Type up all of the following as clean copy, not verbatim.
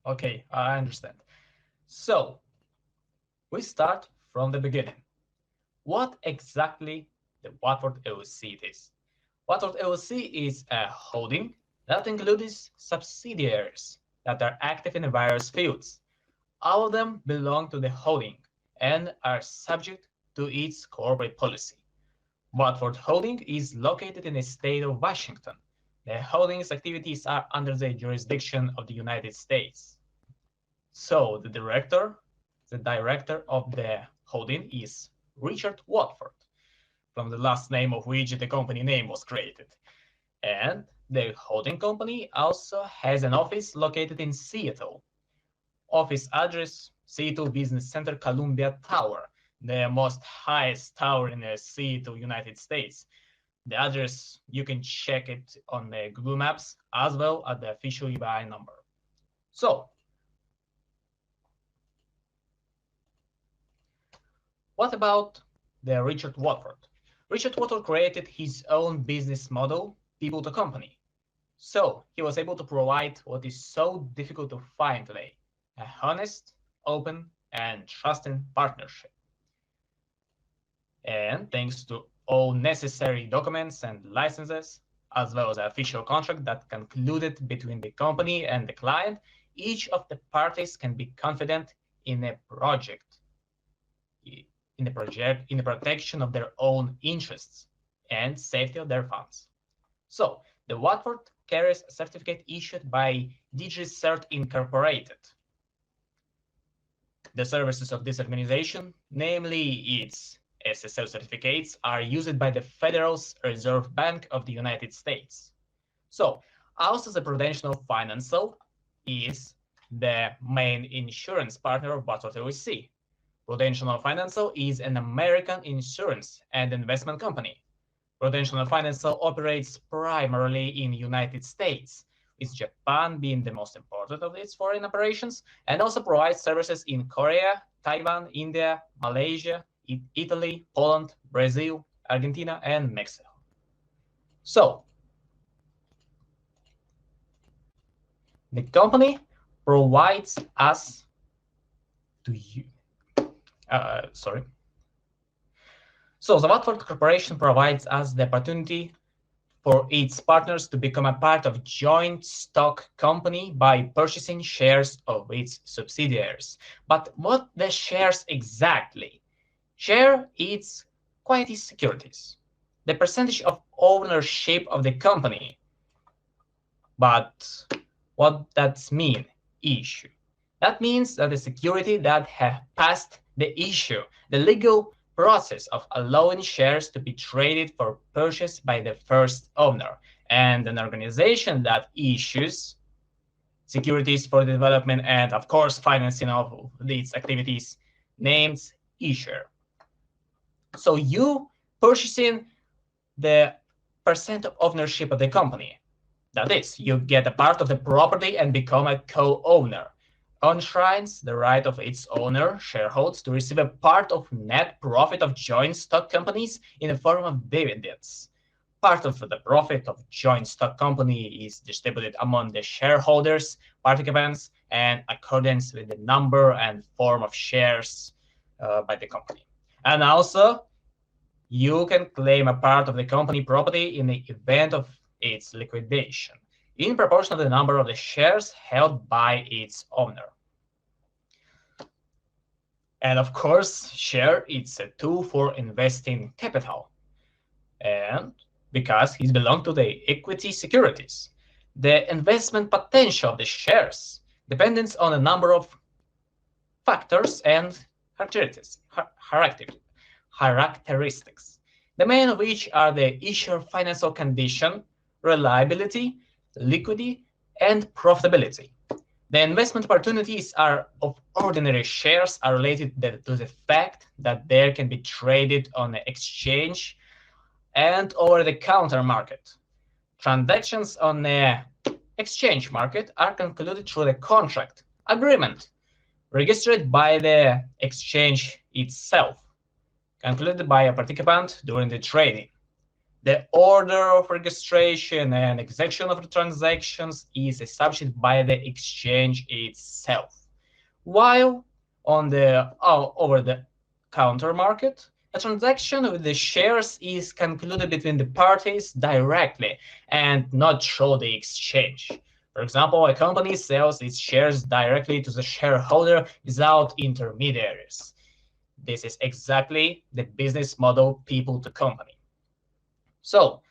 Okay, I understand. So we start from the beginning. What exactly the Watfordllc is? Watfordllc is a holding that includes subsidiaries that are active in various fields. All of them belong to the holding and are subject to its corporate policy. Watford Holding is located in the state of Washington. The holding's activities are under the jurisdiction of the United States. So the director of the holding is Richard Wetford, from the last name of which the company name was created. And the holding company also has an office located in Seattle. Office address, Seattle Business Center, Columbia Tower, the most highest tower in the Seattle, United States. The address, you can check it on the Google Maps as well as the official EBI number. So, what about the Richard Wetford? Richard Wetford created his own business model, people to company. So he was able to provide what is so difficult to find today, a honest, open, and trusting partnership. And thanks to all necessary documents and licenses, as well as an official contract that concluded between the company and the client, each of the parties can be confident in a project, in the protection of their own interests and safety of their funds. So the Watford carries a certificate issued by DigiCert Incorporated. The services of this organization, namely its SSL certificates, are used by the Federal Reserve Bank of the United States. So also the Prudential Financial is the main insurance partner of Watfordllc. Prudential Financial is an American insurance and investment company. Prudential Financial operates primarily in the United States, with Japan being the most important of its foreign operations, and also provides services in Korea, Taiwan, India, Malaysia, Italy, Poland, Brazil, Argentina, and Mexico. So, the company provides us to you. So the Watford Corporation provides us the opportunity for its partners to become a part of joint stock company by purchasing shares of its subsidiaries. But what the shares exactly? Share its quality securities, the percentage of ownership of the company. But what does mean, issue? That means that the security that have passed the issue, the legal process of allowing shares to be traded for purchase by the first owner, and an organization that issues securities for the development and, of course, financing of these activities named issuer. So you purchasing the percent of ownership of the company. That is, you get a part of the property and become a co-owner. Enshrines the right of its owner, shareholders, to receive a part of net profit of joint stock companies in the form of dividends. Part of the profit of joint stock company is distributed among the shareholders, participants, and accordance with the number and form of shares by the company. And also, you can claim a part of the company property in the event of its liquidation, in proportion to the number of the shares held by its owner. And of course, share it's a tool for investing capital. And because it belongs to the equity securities, the investment potential of the shares depends on a number of factors and characteristics, the main of which are the issuer financial condition, reliability, liquidity, and profitability. The investment opportunities of ordinary shares are related to the fact that they can be traded on the exchange and over-the-counter market. Transactions on the exchange market are concluded through the contract agreement registered by the exchange itself, concluded by a participant during the trading. The order of registration and execution of the transactions is established by the exchange itself. While on the over-the-counter market, a transaction with the shares is concluded between the parties directly and not through the exchange. For example, a company sells its shares directly to the shareholder without intermediaries. This is exactly the business model people to company. So,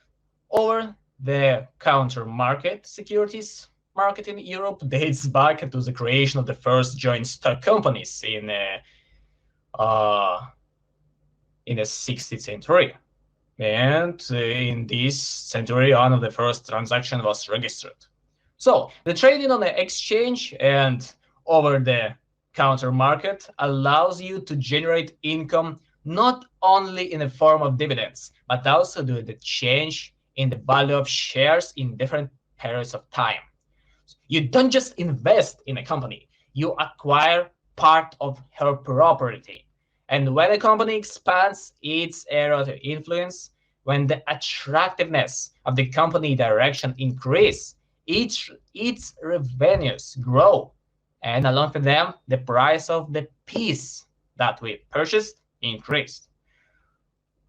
over-the-counter market securities market in Europe dates back to the creation of the first joint stock companies in the 16th century. And in this century, one of the first transactions was registered. So the trading on the exchange and over-the-counter market allows you to generate income not only in the form of dividends, but also due to the change in the value of shares in different periods of time. You don't just invest in a company, you acquire part of her property. And when a company expands its area of influence, when the attractiveness of the company direction increase, its revenues grow, and along with them, the price of the piece that we purchased increased.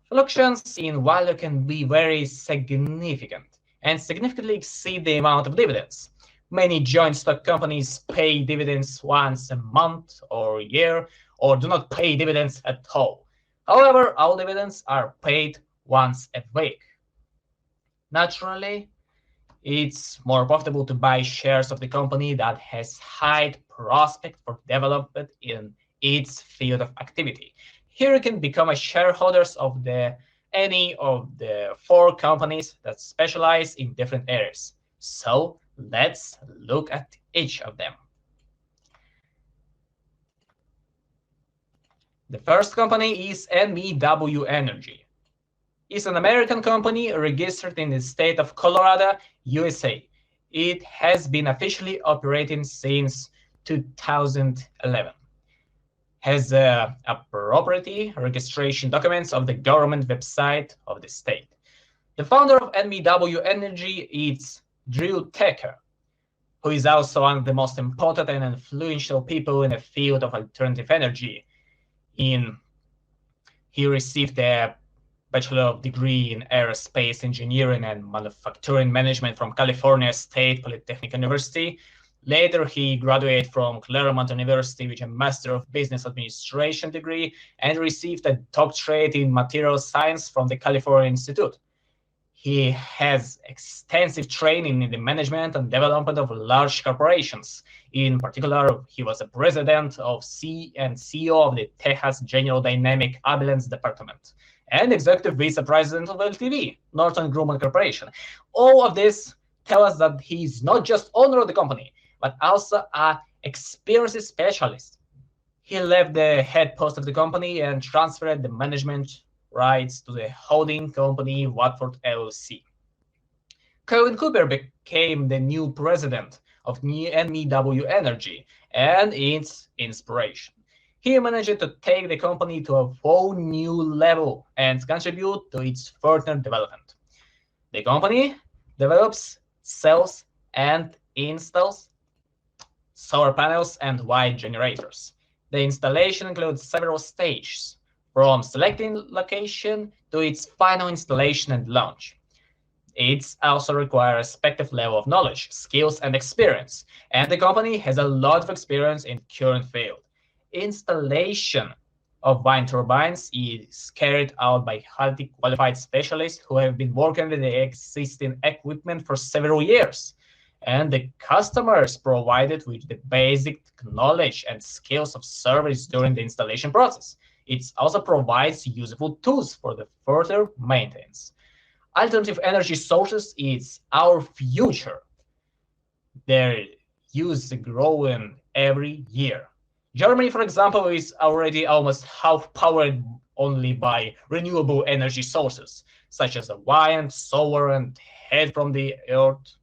Fluctuations in value can be very significant and significantly exceed the amount of dividends. Many joint stock companies pay dividends once a month or year, or do not pay dividends at all. However, all dividends are paid once a week. Naturally, it's more profitable to buy shares of the company that has high prospect for development in its field of activity. Here you can become a shareholders of any of the 4 companies that specialize in different areas. So let's look at each of them. The first company is MEW Energy. It's an American company registered in the state of Colorado, USA. It has been officially operating since 2011. Has property registration documents of the government website of the state. The founder of MEW Energy is Drew Tecker, who is also one of the most important and influential people in the field of alternative energy. He received a bachelor's degree in aerospace engineering and manufacturing management from California State Polytechnic University. Later, he graduated from Claremont University with a Master of Business Administration degree and received a doctorate in materials science from the California Institute. He has extensive training in the management and development of large corporations. In particular, he was a president and CEO of the Texas General Dynamic Ambulance Department and executive vice president of LTV, Northrop Grumman Corporation. All of this tell us that he's not just owner of the company, but also an experienced specialist. He left the head post of the company and transferred the management rights to the holding company Watfordllc. Kevin Cooper became the new president of MEW Energy and its inspiration. He managed to take the company to a whole new level and contribute to its further development. The company develops, sells, and installs solar panels and wide generators. The installation includes several stages, from selecting location to its final installation and launch. It also requires a respective level of knowledge, skills, and experience, and the company has a lot of experience in current field. Installation of wind turbines is carried out by highly qualified specialists who have been working with the existing equipment for several years. And the customers provided with the basic knowledge and skills of service during the installation process. It also provides useful tools for the further maintenance. Alternative energy sources is our future. Their use is growing every year. Germany, for example, is already almost half powered only by renewable energy sources, such as wind, solar, and heat from the earth.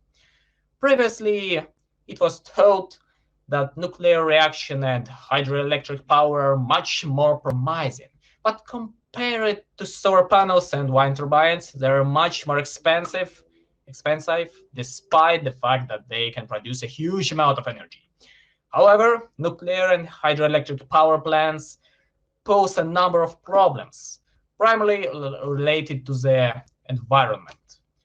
Previously, it was thought that nuclear reaction and hydroelectric power are much more promising, but compare it to solar panels and wind turbines, they're much more expensive, despite the fact that they can produce a huge amount of energy. However, nuclear and hydroelectric power plants pose a number of problems, primarily related to the environment.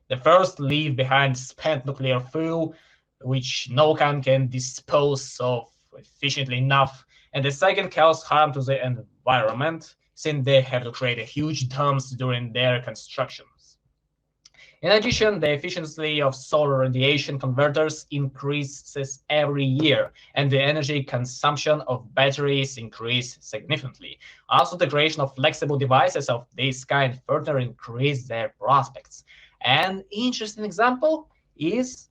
The first leave behind spent nuclear fuel, which no one can dispose of efficiently enough, and the second cause harm to the environment, since they have to create a huge dumps during their constructions. In addition, the efficiency of solar radiation converters increases every year, and the energy consumption of batteries increases significantly. Also, the creation of flexible devices of this kind further increase their prospects. An interesting example is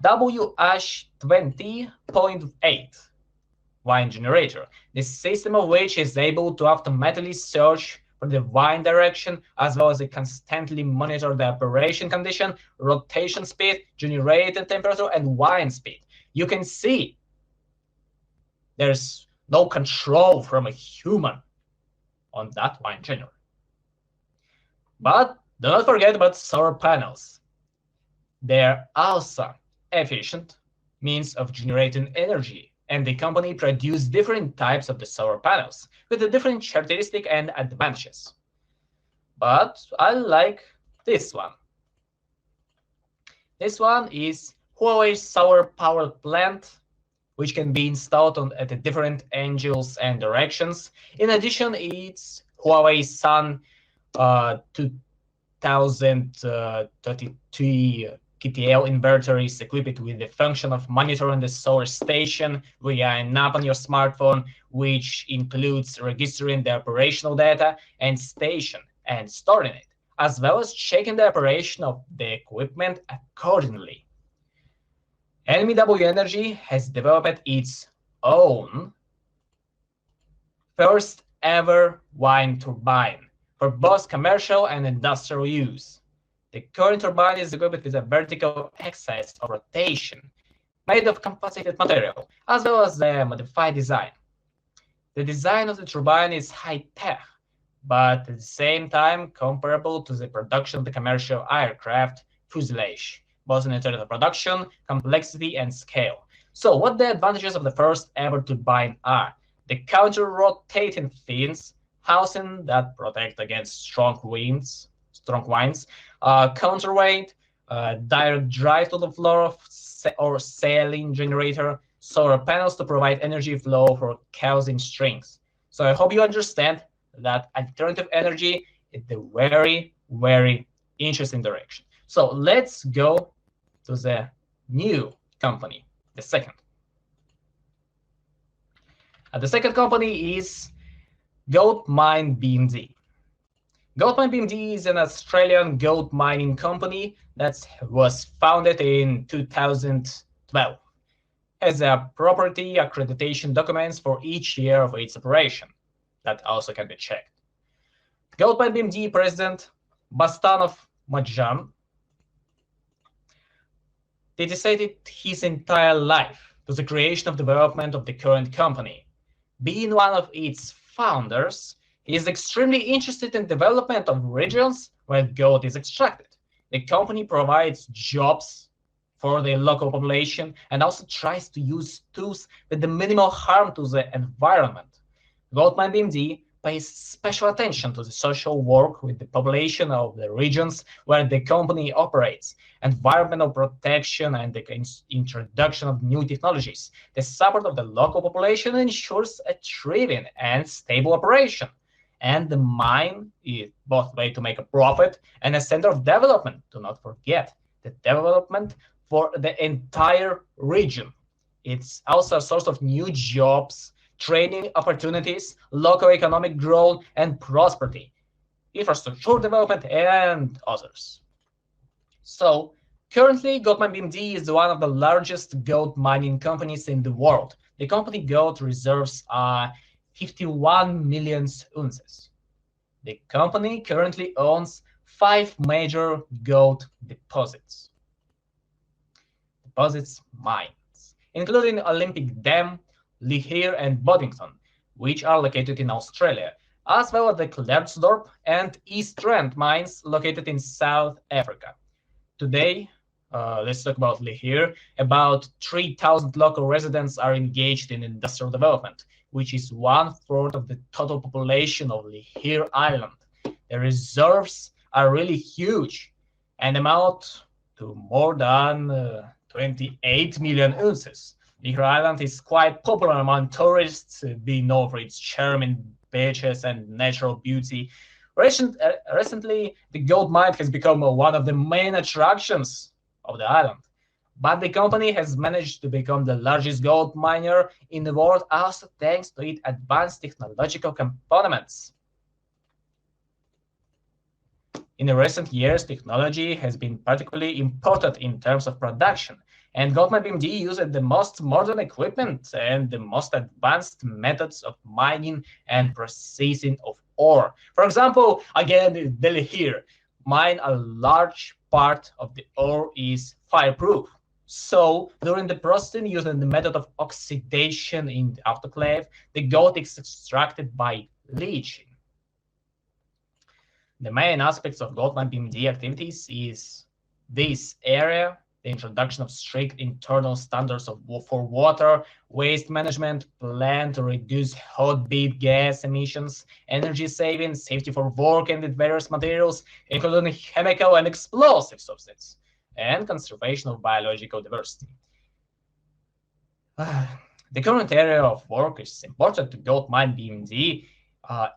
WH20.8 wind generator, the system of which is able to automatically search for the wind direction, as well as constantly monitor the operation condition, rotation speed, generated temperature, and wind speed. You can see there's no control from a human on that wind generator. But do not forget about solar panels. They're also efficient means of generating energy, and the company produces different types of the solar panels with the different characteristics and advantages. But I like this one. This one is Huawei solar power plant, which can be installed at different angles and directions. In addition, it's Huawei Sun 2033 KTL inverter is equipped with the function of monitoring the solar station via an app on your smartphone, which includes registering the operational data and station and storing it, as well as checking the operation of the equipment accordingly. LMW Energy has developed its own first ever wind turbine for both commercial and industrial use. The current turbine is equipped with a vertical axis of rotation made of composited material, as well as a modified design. The design of the turbine is high-tech, but at the same time comparable to the production of the commercial aircraft fuselage, both in terms of production, complexity, and scale. So what the advantages of the first ever turbine are? The counter-rotating fins, housing that protect against strong winds, counterweight, direct drive to the floor or sailing generator, solar panels to provide energy flow for causing strings. So I hope you understand that alternative energy is a very, very interesting direction. So let's go to the new company, the second. The second company is GoldmineBMD. GoldmineBMD is an Australian gold mining company that was founded in 2012. Has a property accreditation documents for each year of its operation. That also can be checked. GoldmineBMD President Bastanov Majan dedicated his entire life to the creation of development of the current company. Being one of its founders, he is extremely interested in development of regions where gold is extracted. The company provides jobs for the local population and also tries to use tools with the minimal harm to the environment. GoldmineBMD pays special attention to the social work with the population of the regions where the company operates, environmental protection, and the introduction of new technologies. The support of the local population ensures a thriving and stable operation. And the mine is both a way to make a profit and a center of development. Do not forget the development for the entire region. It's also a source of new jobs, training opportunities, local economic growth and prosperity, infrastructure development, and others. So currently, GoldmineBMD is one of the largest gold mining companies in the world. The company gold reserves are 51 million ounces. The company currently owns 5 major gold deposits mines, including Olympic Dam, Lihir, and Boddington, which are located in Australia. as well as the Klerksdorp and East Rand mines located in South Africa. Today, let's talk about Lihir. About 3,000 local residents are engaged in industrial development, which is 1/4 of the total population of Lihir Island. The reserves are really huge and amount to more than 28 million ounces. Lihir Island is quite popular among tourists, being known for its charming beaches and natural beauty. Recently, the gold mine has become one of the main attractions of the island. But the company has managed to become the largest gold miner in the world, also thanks to its advanced technological components. In the recent years, technology has been particularly important in terms of production, and GoldmineBMD uses the most modern equipment and the most advanced methods of mining and processing of ore. For example, again, Delhi here, mine a large part of the ore is fireproof. So during the processing using the method of oxidation in the autoclave, the gold is extracted by leaching. The main aspects of GoldmineBMD activities is this area, the introduction of strict internal standards for water, waste management, plan to reduce hot bed gas emissions, energy saving, safety for work and various materials, including chemical and explosive substances, and conservation of biological diversity. The current area of work is important to GoldmineBMD,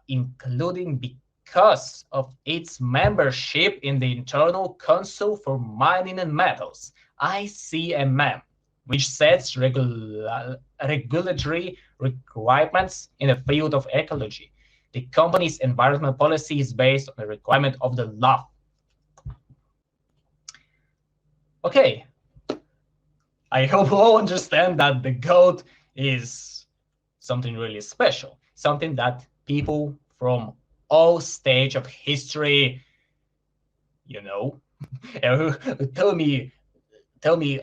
including because of its membership in the Internal Council for Mining and Metals, ICMM, which sets regulatory requirements in the field of ecology. The company's environmental policy is based on the requirement of the law. Okay, I hope you all understand that the gold is something really special, something that people from all stage of history, tell me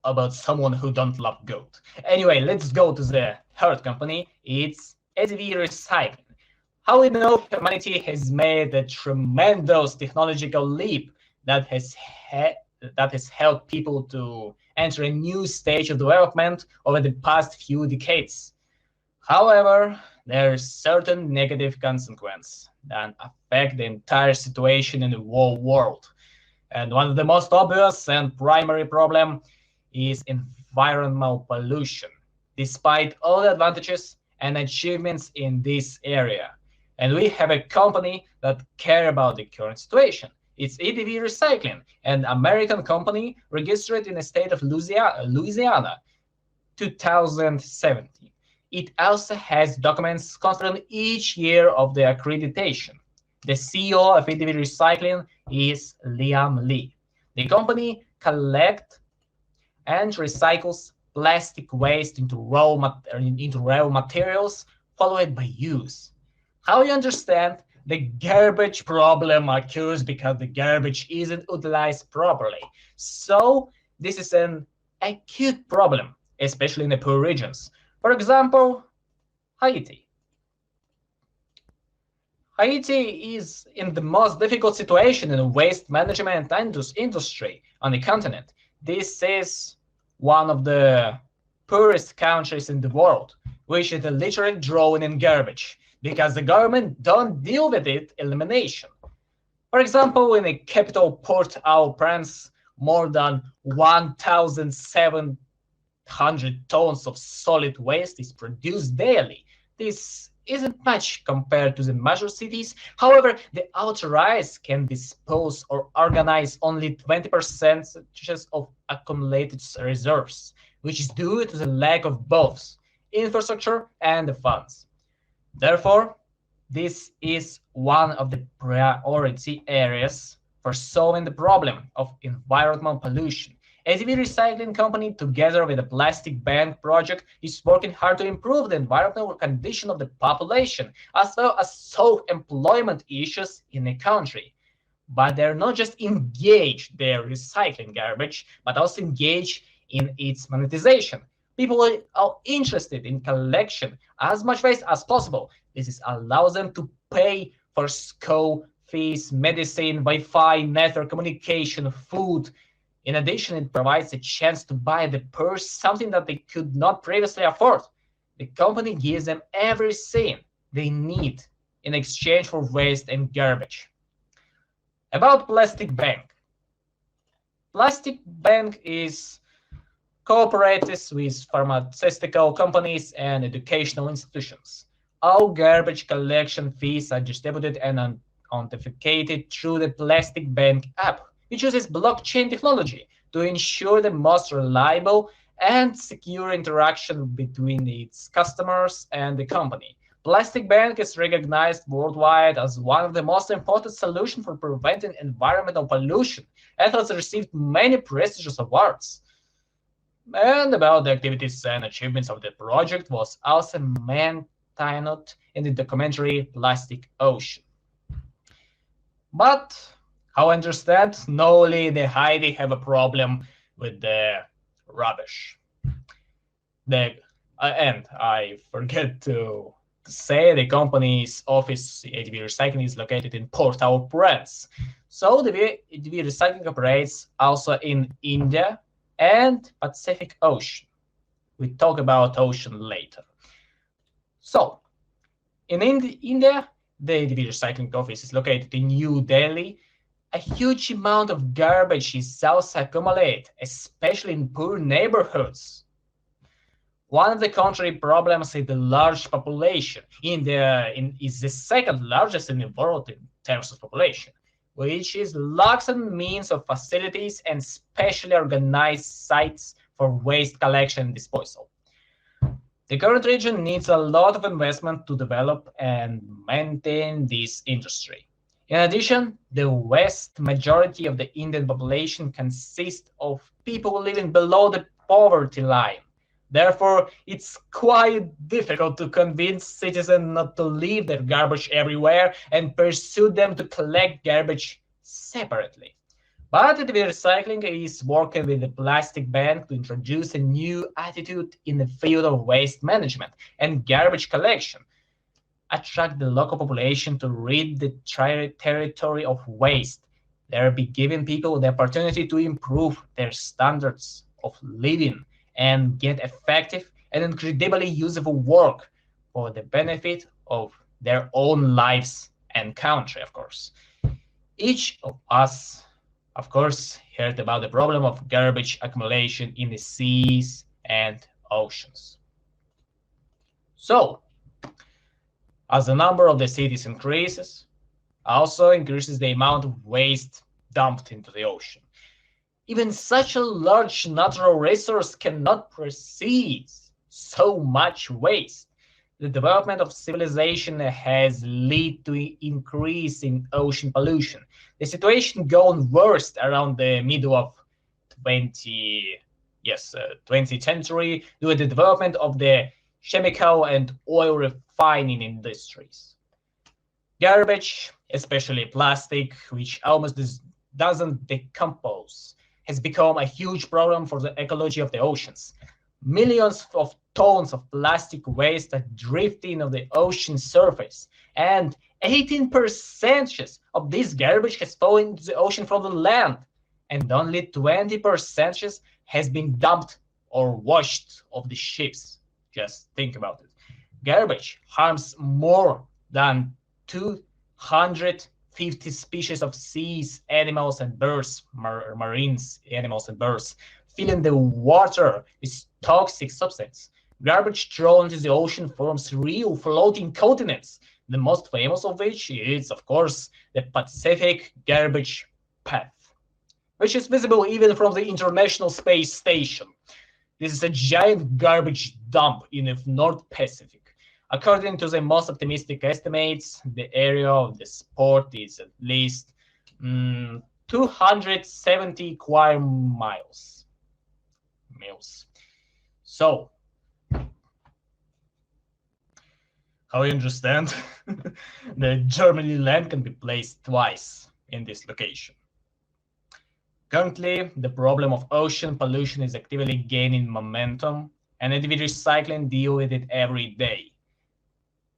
about someone who don't love gold. Anyway, let's go to the third company. It's EDV Recycling. How we know humanity has made a tremendous technological leap that has helped people to enter a new stage of development over the past few decades. However, there are certain negative consequences that affect the entire situation in the whole world. And one of the most obvious and primary problem is environmental pollution, despite all the advantages and achievements in this area. And we have a company that care about the current situation. It's EDV Recycling, an American company registered in the state of Louisiana, 2017. It also has documents concerning each year of the accreditation. The CEO of EDV Recycling is Liam Lee. The company collects and recycles plastic waste into raw materials, followed by use. How you understand? The garbage problem occurs because the garbage isn't utilized properly. So this is an acute problem, especially in the poor regions. For example, Haiti. Haiti is in the most difficult situation in the waste management industry on the continent. This is one of the poorest countries in the world, which is literally drowning in garbage because the government don't deal with its elimination. For example, in the capital Port-au-Prince, more than 1,700 tons of solid waste is produced daily. This isn't much compared to the major cities. However, the authorized can dispose or organize only 20% of accumulated reserves, which is due to the lack of both infrastructure and the funds. Therefore, this is one of the priority areas for solving the problem of environmental pollution. EDV Recycling Company, together with the Plastic Bank Project, is working hard to improve the environmental condition of the population, as well as solve employment issues in the country. But they're not just engaged in recycling garbage, but also engaged in its monetization. People are interested in collection as much waste as possible. This allows them to pay for school fees, medicine, Wi-Fi, network communication, food. In addition, it provides a chance to buy the purse, something that they could not previously afford. The company gives them everything they need in exchange for waste and garbage. About Plastic Bank. Plastic Bank is cooperates with pharmaceutical companies and educational institutions. All garbage collection fees are distributed and authenticated through the Plastic Bank app, which uses blockchain technology to ensure the most reliable and secure interaction between its customers and the company. Plastic Bank is recognized worldwide as one of the most important solutions for preventing environmental pollution and has received many prestigious awards. And about the activities and achievements of the project was also maintained in the documentary Plastic Ocean. But how I understand, not only the Heidi have a problem with the rubbish. And I forget to say the company's office, EDV Recycling, is located in Port-au-Prince. So the EDV Recycling operates also in India and Pacific Ocean. We talk about ocean later. So in India, the EDV Recycling office is located in New Delhi. A huge amount of garbage is also accumulated, especially in poor neighborhoods. One of the country problems is the large population. India is the second largest in the world in terms of population, which is lacks in means of facilities and specially organized sites for waste collection and disposal. The current region needs a lot of investment to develop and maintain this industry. In addition, the vast majority of the Indian population consists of people living below the poverty line. Therefore, it's quite difficult to convince citizens not to leave their garbage everywhere and pursue them to collect garbage separately. But EDV Recycling is working with the Plastic Bank to introduce a new attitude in the field of waste management and garbage collection, attract the local population to rid the territory of waste, thereby giving people the opportunity to improve their standards of living and get effective and incredibly useful work for the benefit of their own lives and country, of course. Each of us, of course, heard about the problem of garbage accumulation in the seas and oceans. So, as the number of the cities increases, also increases the amount of waste dumped into the ocean. Even such a large natural resource cannot process so much waste. The development of civilization has led to an increase in ocean pollution. The situation got worse around the middle of 20th century due to the development of the chemical and oil refining industries. Garbage, especially plastic, which almost doesn't decompose, has become a huge problem for the ecology of the oceans. Millions of tons of plastic waste are drifting on the ocean surface, and 18% of this garbage has fallen into the ocean from the land, and only 20% has been dumped or washed off the ships. Just think about it. Garbage harms more than 250 species of seas, animals, and birds, marines, animals, and birds, filling the water with toxic substance. Garbage thrown into the ocean forms real floating continents, the most famous of which is, of course, the Pacific Garbage Path, which is visible even from the International Space Station. This is a giant garbage dump in the North Pacific. According to the most optimistic estimates, the area of the sport is at least 270 square miles. So, how you understand, the Germany land can be placed twice in this location. Currently, the problem of ocean pollution is actively gaining momentum, and EDV Recycling deals with it every day.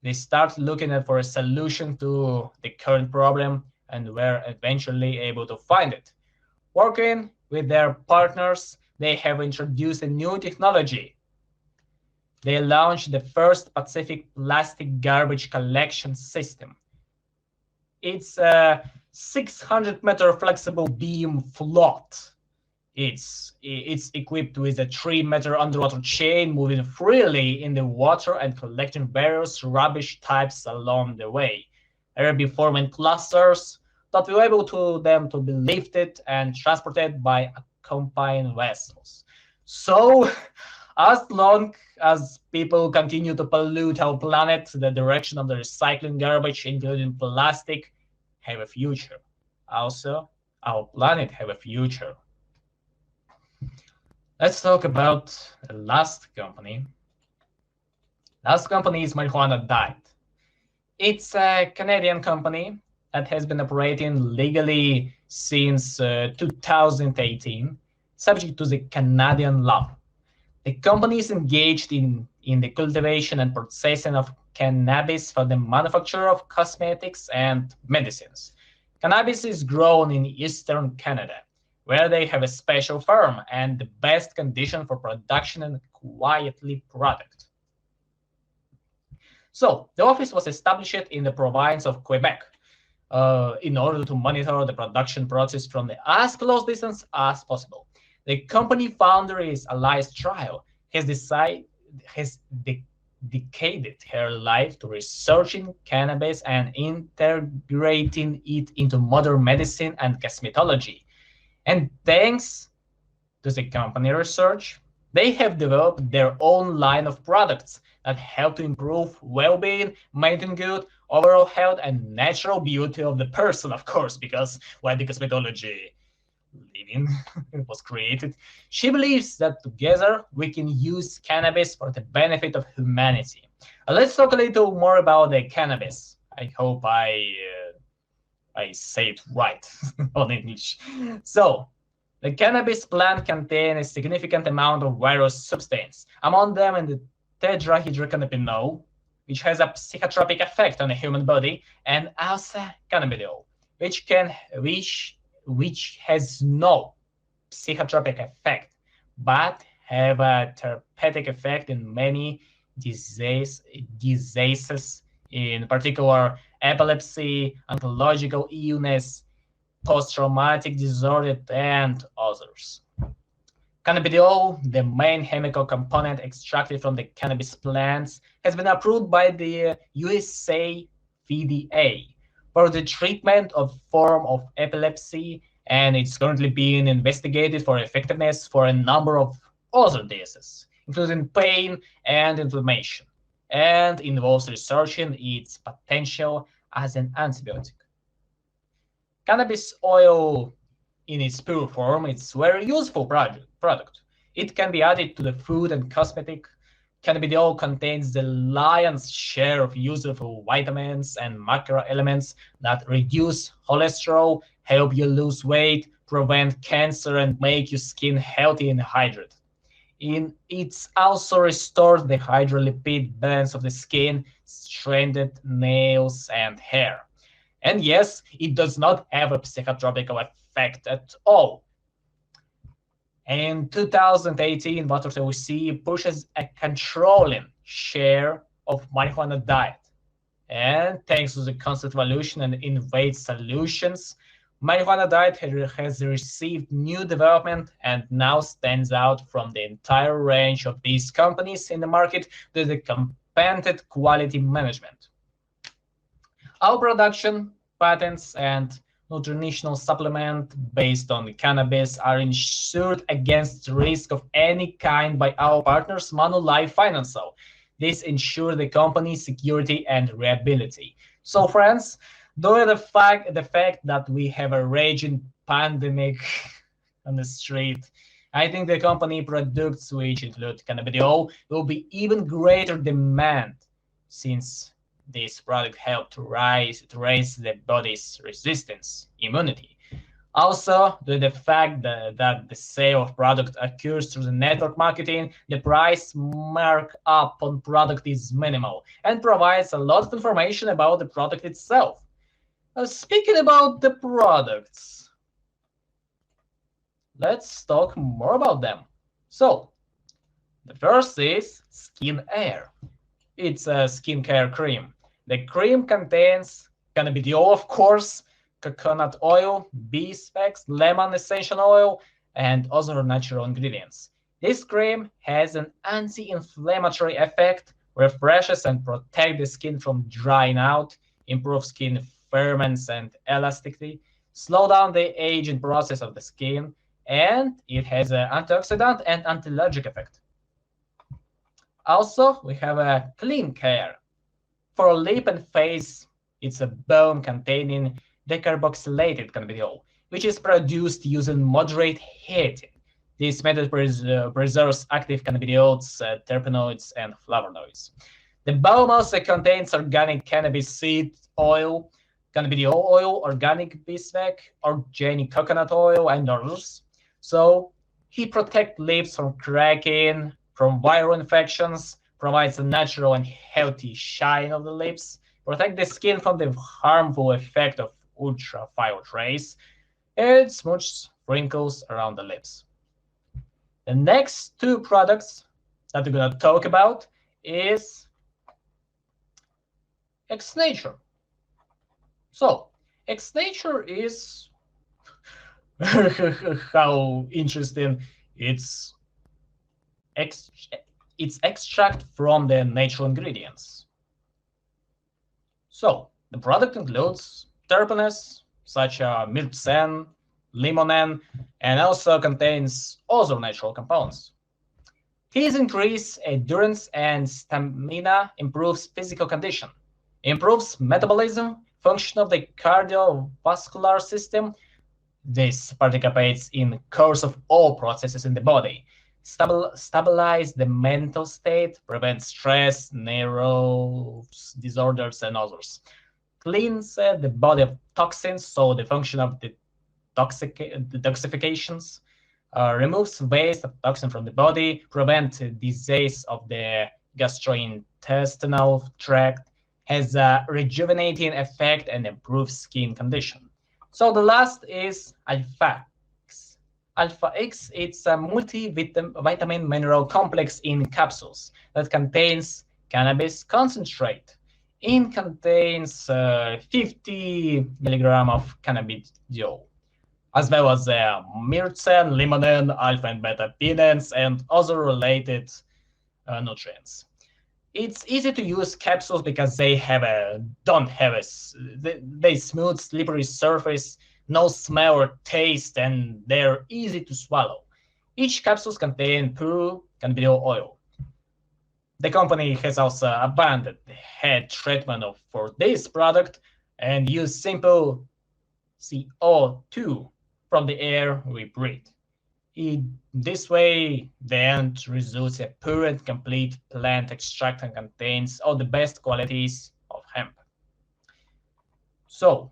They start looking for a solution to the current problem and were eventually able to find it. Working with their partners, they have introduced a new technology. They launched the first Pacific plastic garbage collection system. It's a 600-meter flexible beam float. It's equipped with a 3-meter underwater chain moving freely in the water and collecting various rubbish types along the way. There will be forming clusters that will enable them to be lifted and transported by accompanying vessels. So, as long as people continue to pollute our planet, the direction of the recycling garbage, including plastic, have a future. Also, our planet have a future. Let's talk about the last company. Last company is Marijuana Diet. It's a Canadian company that has been operating legally since 2018, subject to the Canadian law. The company is engaged in the cultivation and processing of cannabis for the manufacture of cosmetics and medicines. Cannabis is grown in eastern Canada, where they have a special farm and the best condition for production and quietly product. So the office was established in the province of Quebec in order to monitor the production process from the as close distance as possible. The company founder is Elias Trial has dedicated her life to researching cannabis and integrating it into modern medicine and cosmetology. And thanks to the company research, they have developed their own line of products that help to improve well-being, maintain good overall health, and natural beauty of the person, of course, because why the cosmetology living was created. She believes that together we can use cannabis for the benefit of humanity. Let's talk a little more about the cannabis. I hope I say it right on English. So, the cannabis plant contains a significant amount of various substances, among them in the tetrahydrocannabinol, which has a psychotropic effect on the human body, and also cannabidiol, which has no psychotropic effect, but have a therapeutic effect in many diseases, in particular epilepsy, oncological illness, post-traumatic disorder, and others. Cannabidiol, the main chemical component extracted from the cannabis plants, has been approved by the USA FDA for the treatment of form of epilepsy, and it's currently being investigated for effectiveness for a number of other diseases, including pain and inflammation, and involves researching its potential as an antibiotic. Cannabis oil in its pure form is a very useful product. It can be added to the food and cosmetic. Cannabidiol contains the lion's share of useful vitamins and macro elements that reduce cholesterol, help you lose weight, prevent cancer, and make your skin healthy and hydrated. It also restores the hydrolipid balance of the skin, strengthened nails, and hair. And yes, it does not have a psychotropical effect at all. In 2018, Watfordllc pushes a controlling share of marijuana diet. And thanks to the constant evolution and innovative solutions, marijuana diet has received new development and now stands out from the entire range of these companies in the market to the competent quality management. Our production, patents, and nutritional supplement based on cannabis are insured against risk of any kind by our partners, Manulife Financial. This ensures the company's security and reliability. So, friends, due to the fact that we have a raging pandemic on the street, I think the company products, which include cannabidiol, will be even greater demand since this product helped to raise the body's resistance, immunity. Also, due to the fact that the sale of product occurs through the network marketing, the price markup on product is minimal and provides a lot of information about the product itself. Speaking about the products, let's talk more about them. So, the first is Skin Air. It's a skincare cream. The cream contains cannabidiol, of course, coconut oil, beeswax, lemon essential oil, and other natural ingredients. This cream has an anti-inflammatory effect, refreshes and protects the skin from drying out, improves skin firmness and elasticity, slow down the aging process of the skin, and it has an antioxidant and anti-allergic effect. Also, we have a Clean Care. For lip and face, it's a balm containing decarboxylated cannabidiol, which is produced using moderate heating. This method preserves active cannabidiols, terpenoids, and flavonoids. The balm also contains organic cannabis seed oil, cannabidiol oil, organic beeswax, organic coconut oil, and others. So he protects lips from cracking, from viral infections, provides a natural and healthy shine of the lips, protect the skin from the harmful effect of ultraviolet rays, and smooths wrinkles around the lips. The next two products that we're going to talk about is X Nature. So, X Nature is how interesting it's extract from the natural ingredients. So the product includes terpenes such as myrcene, limonene, and also contains other natural compounds. These increase endurance and stamina, improves physical condition, improves metabolism, function of the cardiovascular system. This participates in course of all processes in the body, stabilize the mental state, prevent stress, nerves disorders, and others. Cleans the body of toxins, so the function of the detoxifications, removes waste of toxin from the body, prevent disease of the gastrointestinal tract, has a rejuvenating effect, and improves skin condition. So the last is Alpha X. Alpha X, it's a multivitamin mineral complex in capsules that contains cannabis concentrate. It contains 50 milligram of cannabidiol, as well as myrcene, limonene, alpha and beta pinens, and other related nutrients. It's easy to use capsules because they don't have they smooth, slippery surface, no smell or taste, and they're easy to swallow. Each capsule contains pure cannabidiol oil. The company has also abandoned the head treatment for this product and use simple CO2 from the air we breathe. In this way, the end results a pure and complete plant extract and contains all the best qualities of hemp. So,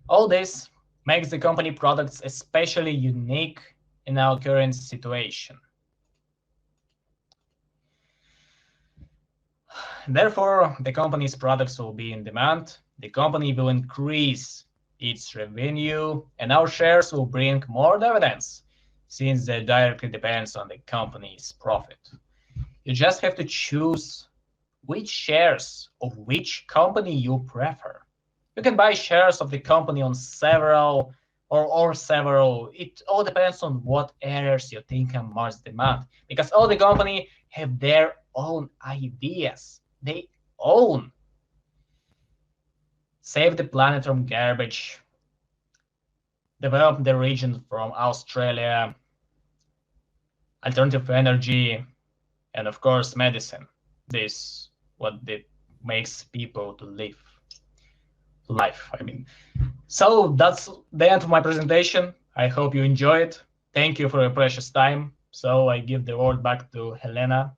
all this makes the company products especially unique in our current situation. Therefore, the company's products will be in demand, the company will increase its revenue, and our shares will bring more dividends, since that directly depends on the company's profit. You just have to choose which shares of which company you prefer. You can buy shares of the company on several. It all depends on what areas you think are most demand, because all the company have their own ideas. They own save the planet from garbage, develop the region from Australia, alternative energy, and of course medicine. This what it makes people to live life. So that's the end of my presentation. I hope you enjoy it. Thank you for your precious time. So I give the word back to Helena.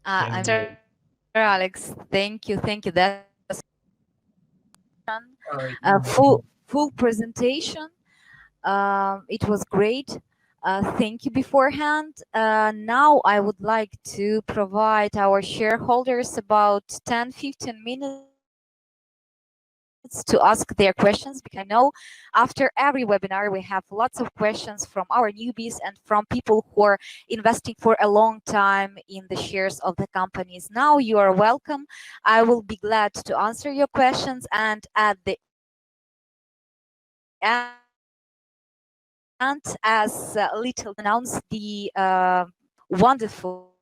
I'm sure, Alex. Thank you. That was full presentation. It was great. Thank you beforehand. Now I would like to provide our shareholders about 10-15 minutes to ask their questions, because I know after every webinar we have lots of questions from our newbies and from people who are investing for a long time in the shares of the companies. Now you are welcome. I will be glad to answer your questions, and at the end, as little did I know, I will announce the wonderful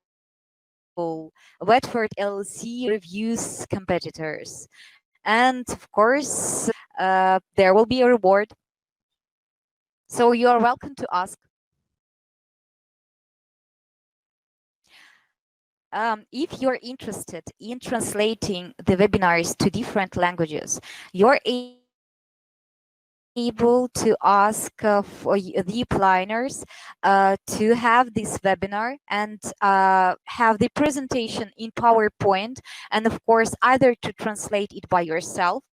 Watfordllc reviews competitors. And of course, there will be a reward. So you are welcome to ask. If you're interested in translating the webinars to different languages, you're able to ask for the planners to have this webinar and have the presentation in PowerPoint, and of course, either to translate it by yourself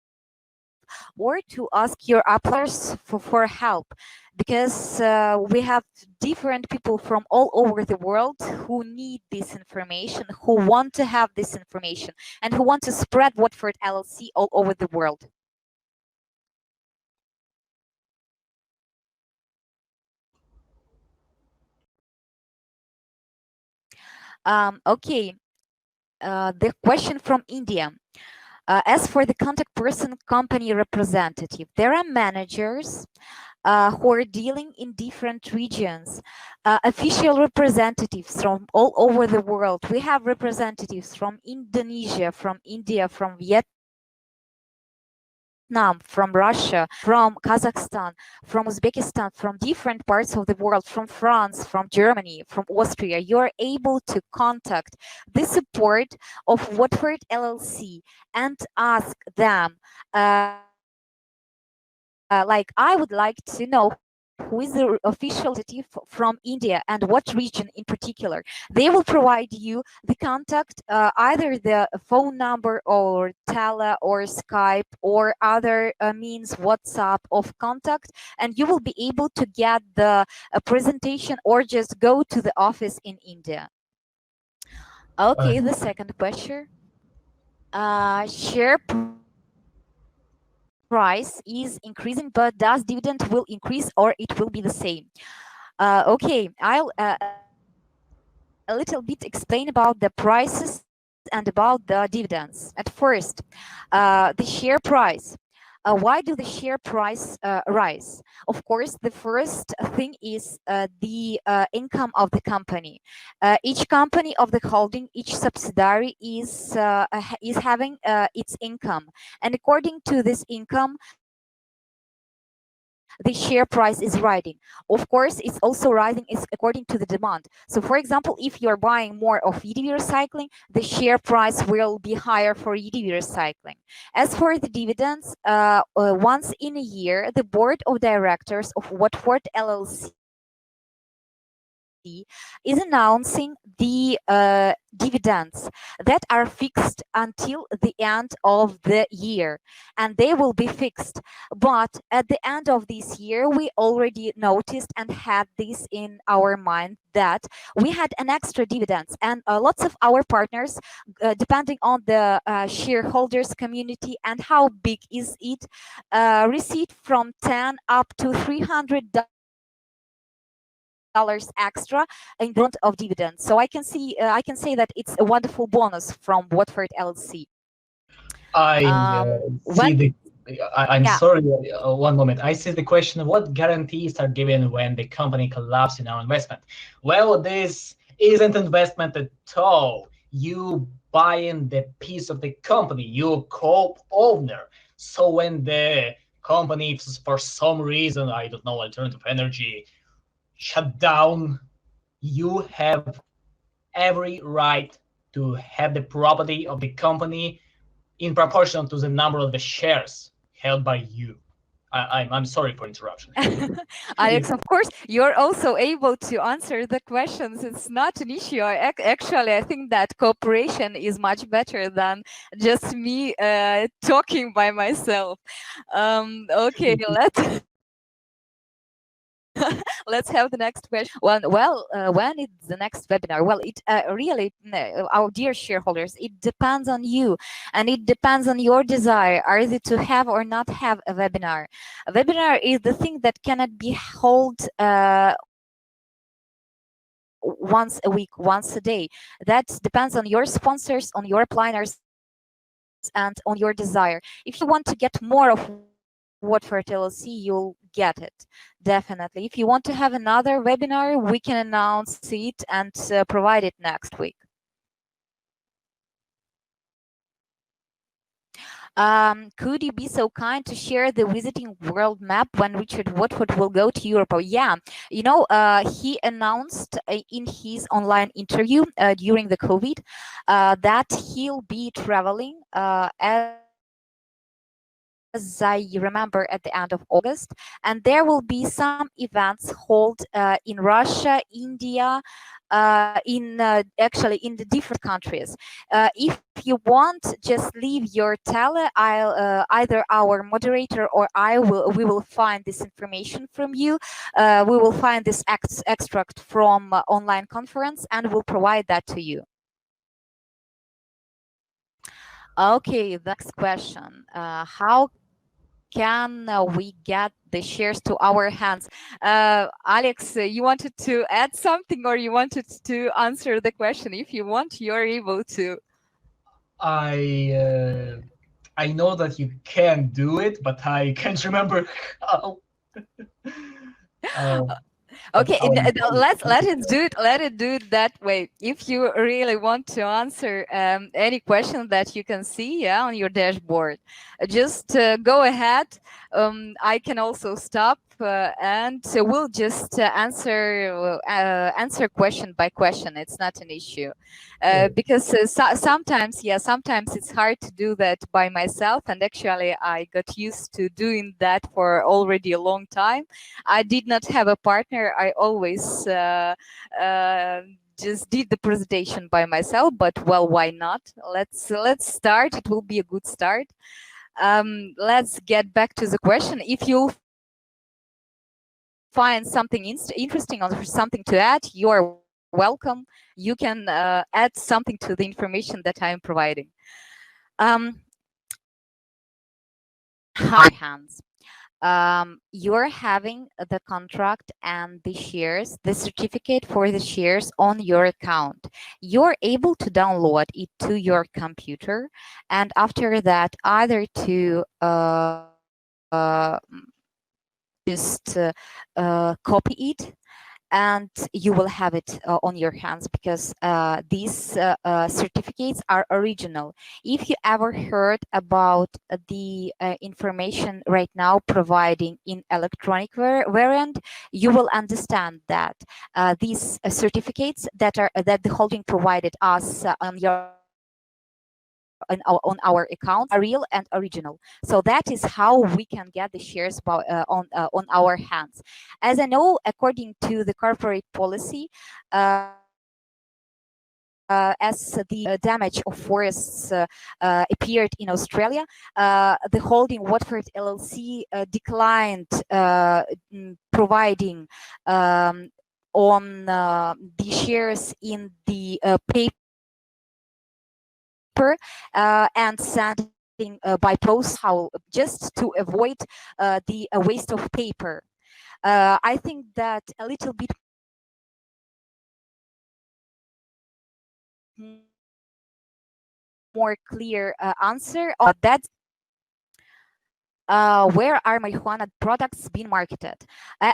or to ask your upliners for help, because we have different people from all over the world who need this information, who want to have this information, and who want to spread Watford LLC all over the world. Okay, the question from India. As for the contact person company representative, there are managers who are dealing in different regions, official representatives from all over the world. We have representatives from Indonesia, from India, from Vietnam, from Russia, from Kazakhstan, from Uzbekistan, from different parts of the world, from France, from Germany, from Austria. You're able to contact the support of Watford LLC and ask them, like, I would like to know who is the official representative from India and what region in particular. They will provide you the contact, either the phone number or Tele or Skype or other means WhatsApp of contact, and you will be able to get the presentation or just go to the office in India. Okay, the second question. Share price is increasing, but does dividend will increase or it will be the same? Okay, I'll a little bit explain about the prices and about the dividends. At first, the share price. Why do the share price rise? Of course, the first thing is the income of the company. Each company of the holding, each subsidiary is having its income, and according to this income, the share price is rising. Of course, it's also rising is according to the demand. So, for example, if you are buying more of EDV Recycling, the share price will be higher for EDV Recycling. As for the dividends, once in a year, the board of directors of Watford LLC is announcing the dividends that are fixed until the end of the year, and they will be fixed. But at the end of this year, we already noticed and had this in our mind that we had an extra dividends, and lots of our partners, depending on the shareholders community and how big is it, received from 10 up to $300 extra in the amount of dividends. So I can say that it's a wonderful bonus from Watford LLC. I When see the. I'm Yeah. sorry. One moment. I see the question: what guarantees are given when the company collapses in our investment? Well, this isn't investment at all. You buying the piece of the company. You co-owner. So when the company, for some reason, I don't know, alternative energy, shut down, you have every right to have the property of the company in proportion to the number of the shares held by you. I'm sorry for interruption. Alex, of course, you're also able to answer the questions. It's not an issue. Actually, I think that cooperation is much better than just me talking by myself. Okay, let's have the next question. When is the next webinar? Well, it really, our dear shareholders, it depends on you, and it depends on your desire. Are it to have or not have a webinar? A webinar is the thing that cannot be held once a week, once a day. That depends on your sponsors, on your planners, and on your desire. If you want to get more of Watfordllc, you'll get it. Definitely. If you want to have another webinar, we can announce it and provide it next week. Could you be so kind to share the visiting world map when Richard Wetford will go to Europe? Oh, yeah, he announced in his online interview during the COVID that he'll be traveling, as I remember, at the end of August, and there will be some events held in Russia, India, actually in the different countries. If you want, just leave your tele. Either our moderator or we will find this information from you. We will find this extract from online conference and we'll provide that to you. Okay, the next question. How can we get the shares to our hands? Alex, you wanted to add something or you wanted to answer the question? If you want, you're able to. I know that you can do it, but I can't remember how. Uh, that's Okay, how I'm let it do it. Let it do it that way. If you really want to answer any question that you can see, yeah, on your dashboard, just go ahead. I can also stop, and we'll just answer question by question. It's not an issue, because sometimes, yeah, sometimes it's hard to do that by myself. And actually, I got used to doing that for already a long time. I did not have a partner. I always just did the presentation by myself. But well, why not? Let's start. It will be a good start. Let's get back to the question. If you'll find something interesting or something to add, you are welcome. You can add something to the information that I'm providing. Hands. You're having the contract and the shares, the certificate for the shares on your account. You're able to download it to your computer, and after that, either to just copy it, and you will have it on your hands, because these certificates are original. If you ever heard about the information right now providing in electronic variant, you will understand that these certificates that the holding provided us on our accounts are real and original. So that is how we can get the shares on our hands. As I know, according to the corporate policy, as the damage of forests appeared in Australia, the holding Watford LLC declined providing on the shares in the paper and sending by post, how just to avoid the waste of paper. I think that a little bit more clear answer on that's where are marijuana products being marketed?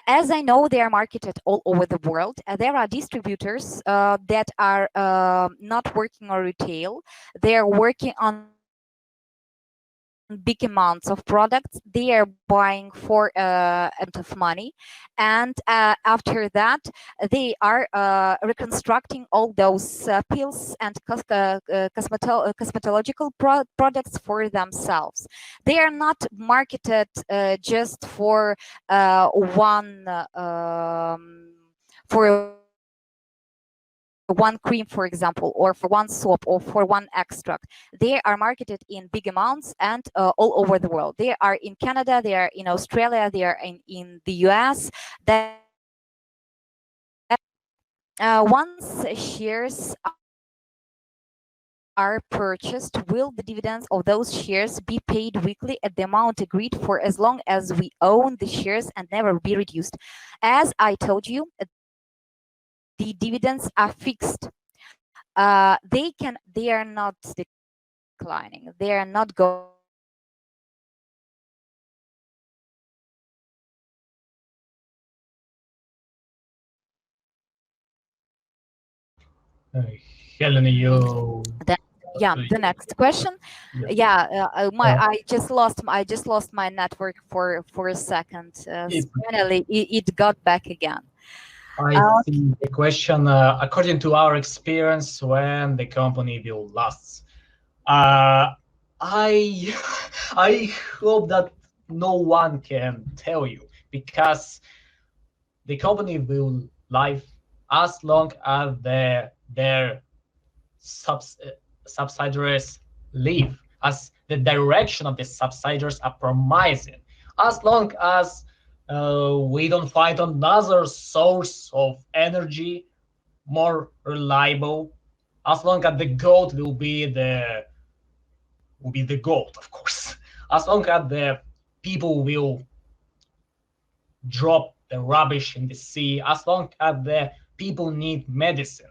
As I know, they are marketed all over the world. There are distributors that are not working on retail. They are working on wholesale. big amounts of products. They are buying for amount of money, and after that they are reconstructing all those pills and cosmetological products for themselves. They are not marketed just for one cream, for example, or for one soap or for one extract. They are marketed in big amounts and all over the world. They are in Canada, they are in Australia, they are in the US. That once shares are purchased, will the dividends of those shares be paid weekly at the amount agreed for as long as we own the shares and never be reduced? As I told you, the dividends are fixed. They are not declining. They are not going down. Uh, Helen, Then yeah, the next question. yeah, Yeah, my uh, I just lost my network for a second. it, Finally, it got back again. I Uh, think the question, according to our experience, when the company will last. Uh, I I hope that no one can tell you because the company will live as long as their subsidiaries live, as the direction of the subsidiaries are promising, as long as we don't find another source of energy more reliable, as long as the gold will be the gold, of course. As long as the people will drop the rubbish in the sea, as long as the people need medicine.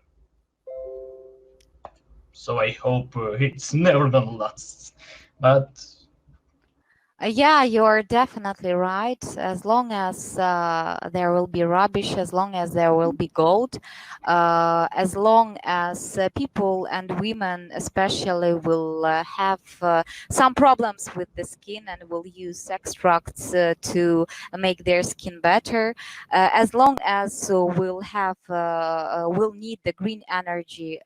So I hope it's never gonna last. But Yeah, you're definitely right. As long as there will be rubbish, as long as there will be gold, as long as people and women especially will have some problems with the skin and will use extracts to make their skin better, as long as we'll need the green energy.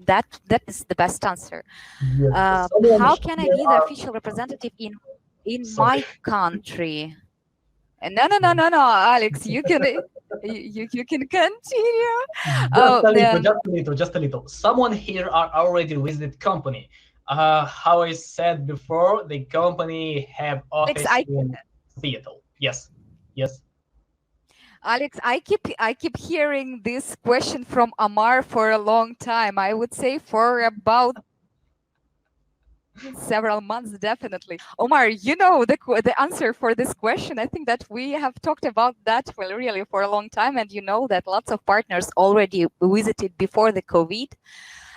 That is the best answer. yes, How someone can I be the here official are representative in my sorry. country? No, Alex, you can continue. Just Oh, a little, just a little, just a little. Someone here are already visited company. How I said before, the company have Alex, office in Seattle. Yes, yes. I keep hearing this question from Amar for a long time. I would say for about several months, definitely. Omar, you know the answer for this question. I think that we have talked about that well, really for a long time, and you know that lots of partners already visited before the COVID,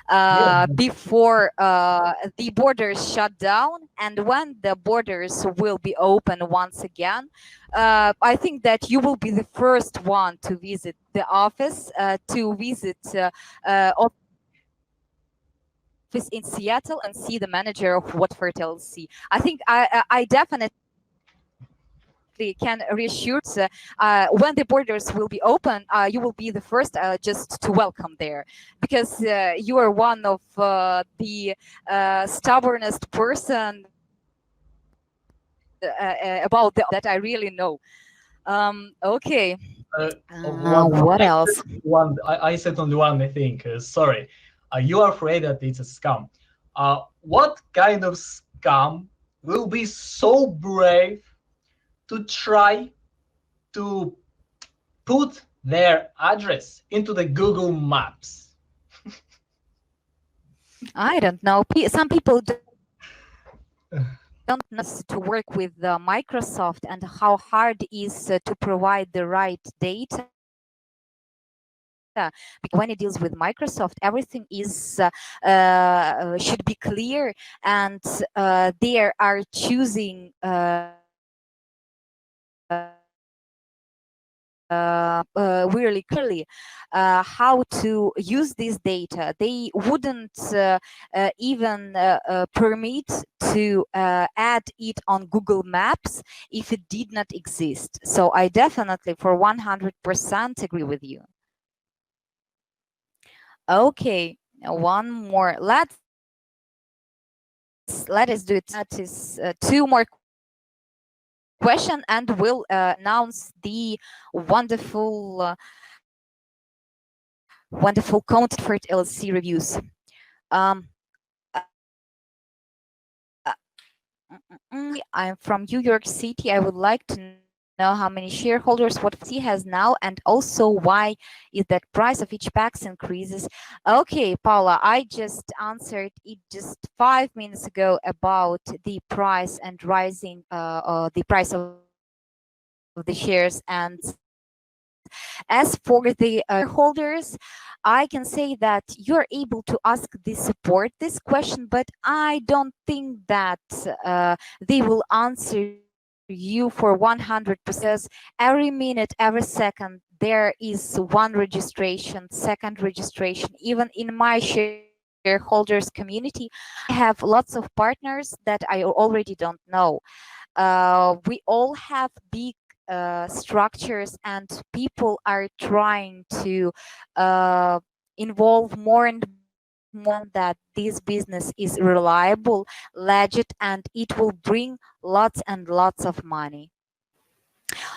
Yeah, before the borders shut down, and when the borders will be open once again. I think that you will be the first one to visit the office, to visit office in Seattle and see the manager of Watfordllc. I think I definitely can reassure when the borders will be open, you will be the first just to welcome there, because you are one of the stubbornest person about the office that I really know. Okay. one. What else? I said only one. I think. Sorry. You are afraid that it's a scam. What kind of scam will be so brave to try to put their address into the Google Maps? I don't know. Some people don't know to work with Microsoft and how hard it is to provide the right data. Because when it deals with Microsoft, everything is should be clear, and they are choosing the right data. really clearly how to use this data. They wouldn't even permit to add it on Google Maps if it did not exist. So I definitely, for 100%, agree with you. Okay, one more. Let us do it. That is two more question, and we'll announce the wonderful content for LLC reviews. Um, I'm from New York City. I would like to know how many shareholders what FTC has now, and also why is that price of each PAX increases. Okay, Paula, I just answered it just 5 minutes ago about the price and rising the price of the shares. And as for the shareholders, I can say that you're able to ask the support this question, but I don't think that they will answer you for 100% because every minute, every second, there is one registration, second registration. Even in my shareholders community, I have lots of partners that I already don't know. We all have big structures, and people are trying to uh, involve more and more that this business is reliable, legit, and it will bring lots and lots of money.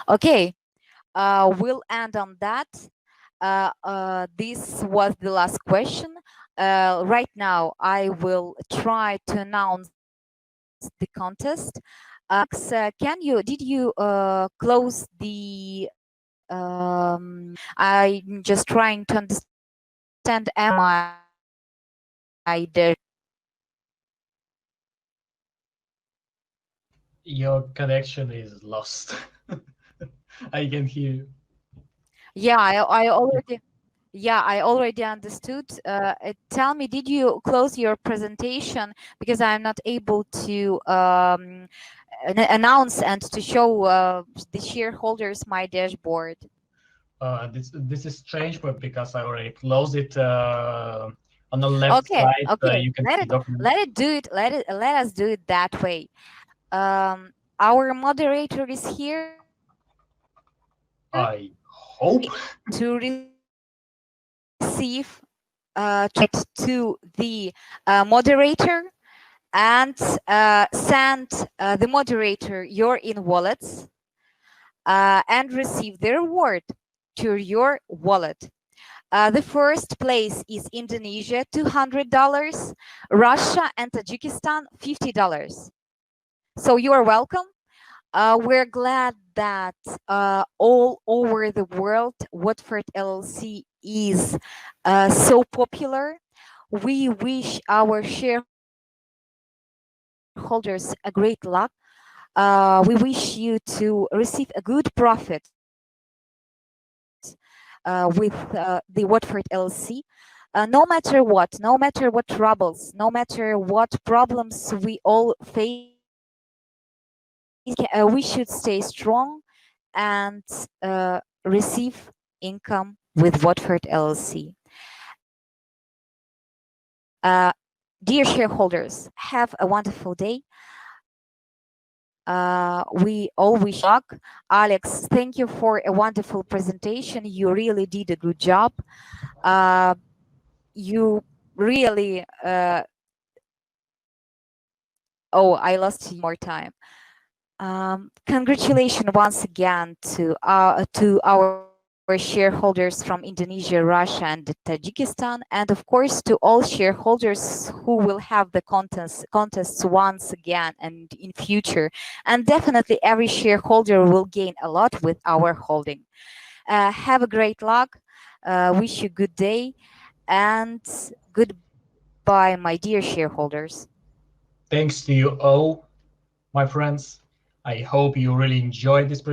Okay, we'll end on that. This was the last question. Right now, I will try to announce the contest. Alex, did you close the? I'm just trying to understand. Am I there? Your connection is lost. I can hear you. Yeah, I already. Yeah, I already understood. Tell me, did you close your presentation? Because I'm not able to announce and to show the shareholders my dashboard. This is strange, but because I already closed it on the left Okay, side, okay. you can see document. Let it do it. Let us do it that way. Our moderator is here I hope. to receive to the moderator and send the moderator your in wallets and receive the reward to your wallet. The first place is Indonesia, $200, Russia and Tajikistan, $50. So you are welcome. We're glad that all over the world, Watford LLC is so popular. We wish our shareholders a great luck. We wish you to receive a good profit with the Watford LLC. No matter what, no matter what troubles, no matter what problems we all face, we should stay strong and receive income with Watford LLC. Dear shareholders, have a wonderful day. We all wish you luck. Alex, thank you for a wonderful presentation. You really did a good job. Uh, you really, oh, I lost you more time. Congratulations once again to our shareholders from Indonesia, Russia, and Tajikistan, and of course to all shareholders who will have the contests once again and in future. And definitely every shareholder will gain a lot with our holding. Have a great luck. Wish you good day, and goodbye, my dear shareholders. Thanks to you all, my friends. I hope you really enjoyed this presentation.